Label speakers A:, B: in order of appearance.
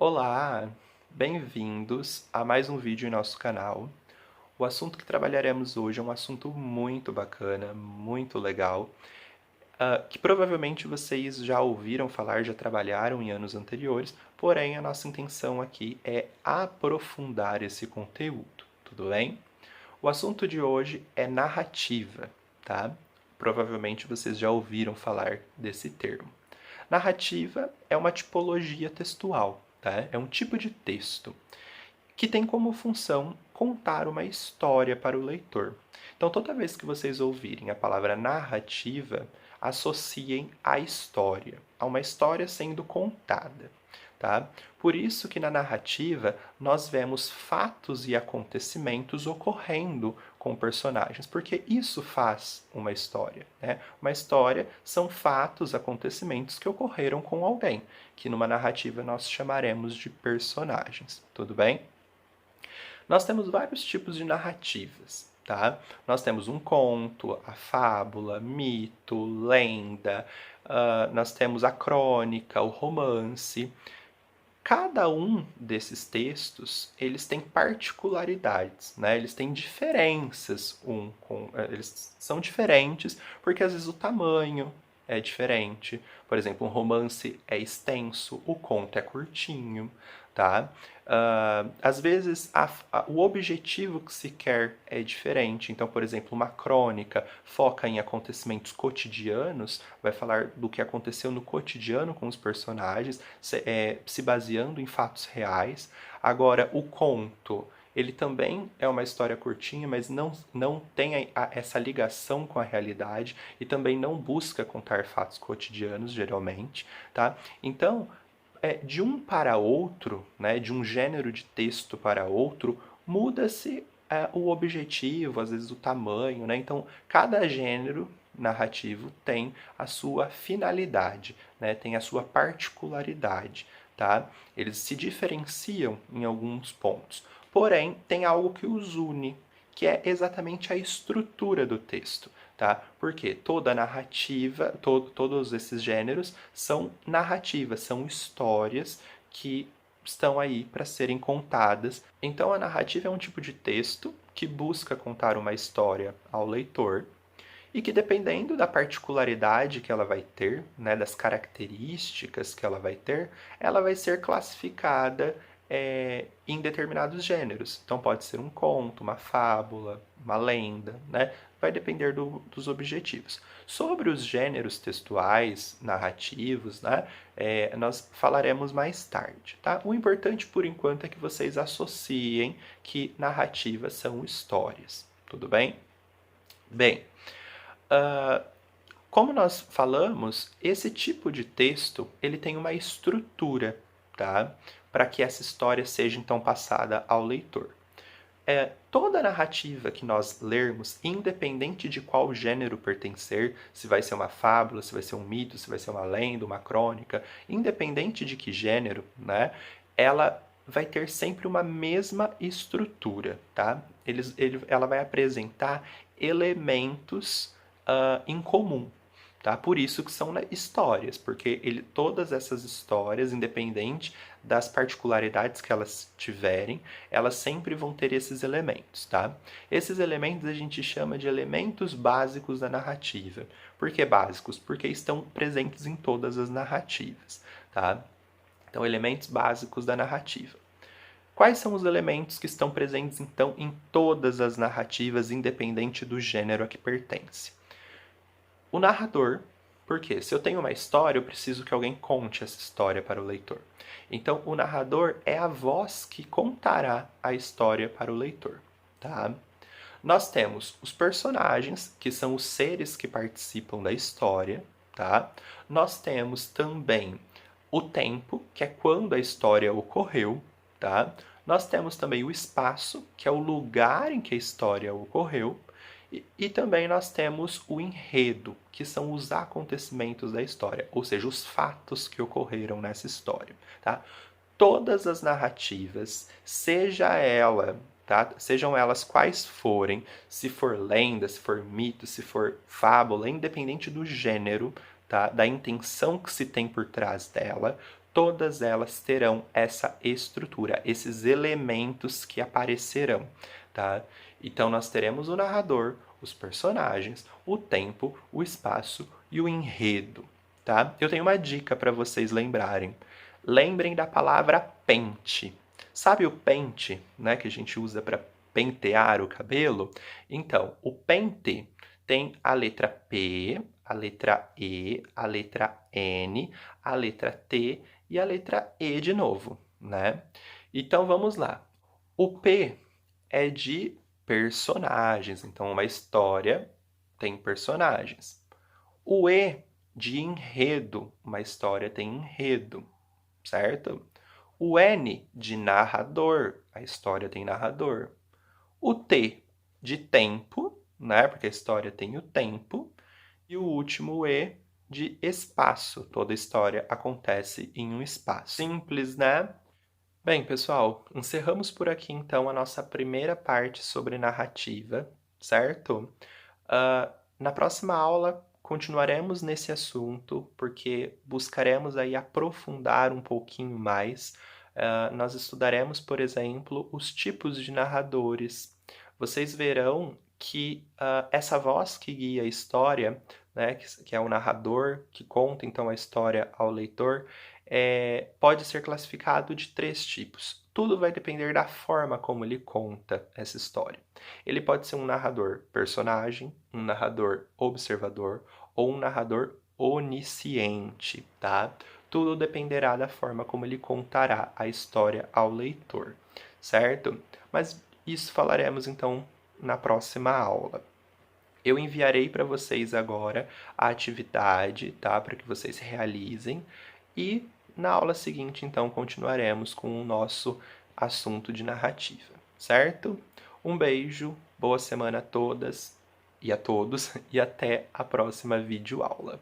A: Olá, bem-vindos a mais um vídeo em nosso canal. O assunto que trabalharemos hoje é um assunto muito bacana, muito legal, que provavelmente vocês já ouviram falar, já trabalharam em anos anteriores, porém a nossa intenção aqui é aprofundar esse conteúdo, tudo bem? O assunto de hoje é narrativa, tá? Provavelmente vocês já ouviram falar desse termo. Narrativa é uma tipologia textual, tá? É um tipo de texto que tem como função contar uma história para o leitor. Então, toda vez que vocês ouvirem a palavra narrativa, associem a história, a uma história sendo contada. Tá? Por isso que na narrativa nós vemos fatos e acontecimentos ocorrendo com personagens, porque isso faz uma história. Né? Uma história são fatos, acontecimentos que ocorreram com alguém, que numa narrativa nós chamaremos de personagens. Tudo bem? Nós temos vários tipos de narrativas, tá? Nós temos um conto, a fábula, mito, lenda, nós temos a crônica, o romance. Cada um desses textos, eles têm particularidades, né? Eles têm diferenças eles são diferentes porque às vezes o tamanho é diferente. Por exemplo, um romance é extenso, o conto é curtinho, tá? Às vezes o objetivo que se quer é diferente. Então, por exemplo, uma crônica foca em acontecimentos cotidianos, vai falar do que aconteceu no cotidiano com os personagens, se baseando em fatos reais. Agora, o conto, ele também é uma história curtinha, mas não tem essa ligação com a realidade e também não busca contar fatos cotidianos, geralmente, tá? Então, de um para outro, né, de um gênero de texto para outro, muda-se o objetivo, às vezes o tamanho, né? Então, cada gênero narrativo tem a sua finalidade, né? Tem a sua particularidade, tá? Eles se diferenciam em alguns pontos. Porém, tem algo que os une, que é exatamente a estrutura do texto, tá? Porque toda narrativa, todos esses gêneros são narrativas, são histórias que estão aí para serem contadas. Então, a narrativa é um tipo de texto que busca contar uma história ao leitor e que, dependendo da particularidade que ela vai ter, né, das características que ela vai ser classificada em determinados gêneros. Então, pode ser um conto, uma fábula, uma lenda, né? Vai depender dos objetivos. Sobre os gêneros textuais, narrativos, né, nós falaremos mais tarde. Tá? O importante, por enquanto, é que vocês associem que narrativas são histórias. Tudo bem? Bem, como nós falamos, esse tipo de texto ele tem uma estrutura, tá? Para que essa história seja então passada ao leitor. Toda narrativa que nós lermos, independente de qual gênero pertencer, se vai ser uma fábula, se vai ser um mito, se vai ser uma lenda, uma crônica, independente de que gênero, né, ela vai ter sempre uma mesma estrutura, tá? Ela vai apresentar elementos em comum. Tá? Por isso que são histórias, porque todas essas histórias, independente das particularidades que elas tiverem, elas sempre vão ter esses elementos. Tá? Esses elementos a gente chama de elementos básicos da narrativa. Por que básicos? Porque estão presentes em todas as narrativas. Tá? Então, elementos básicos da narrativa. Quais são os elementos que estão presentes, então, em todas as narrativas, independente do gênero a que pertence? O narrador, porque se eu tenho uma história, eu preciso que alguém conte essa história para o leitor. Então, o narrador é a voz que contará a história para o leitor, tá? Nós temos os personagens, que são os seres que participam da história, tá? Nós temos também o tempo, que é quando a história ocorreu, tá? Nós temos também o espaço, que é o lugar em que a história ocorreu, e também nós temos o enredo, que são os acontecimentos da história, ou seja, os fatos que ocorreram nessa história, tá? Todas as narrativas, sejam elas quais forem, se for lenda, se for mito, se for fábula, independente do gênero, tá? Da intenção que se tem por trás dela, todas elas terão essa estrutura, esses elementos que aparecerão, tá? Então, nós teremos o narrador, os personagens, o tempo, o espaço e o enredo, tá? Eu tenho uma dica para vocês lembrarem. Lembrem da palavra pente. Sabe o pente, né, que a gente usa para pentear o cabelo? Então, o pente tem a letra P, a letra E, a letra N, a letra T e a letra E de novo, né? Então vamos lá. O P é de personagens, então uma história tem personagens. O E de enredo, uma história tem enredo, certo? O N de narrador, a história tem narrador. O T de tempo, né? Porque a história tem o tempo. E o último E de espaço. Toda história acontece em um espaço. Simples, né? Bem, pessoal, encerramos por aqui então a nossa primeira parte sobre narrativa, certo? Na próxima aula continuaremos nesse assunto, porque buscaremos aí aprofundar um pouquinho mais. Nós estudaremos, por exemplo, os tipos de narradores. Vocês verão que essa voz que guia a história, né, que é o narrador, que conta então a história ao leitor, pode ser classificado de 3 tipos. Tudo vai depender da forma como ele conta essa história. Ele pode ser um narrador personagem, um narrador observador ou um narrador onisciente, tá? Tudo dependerá da forma como ele contará a história ao leitor, certo? Mas isso falaremos então na próxima aula. Eu enviarei para vocês agora a atividade, tá? Para que vocês realizem. E na aula seguinte, então, continuaremos com o nosso assunto de narrativa, certo? Um beijo, boa semana a todas e a todos, e até a próxima videoaula.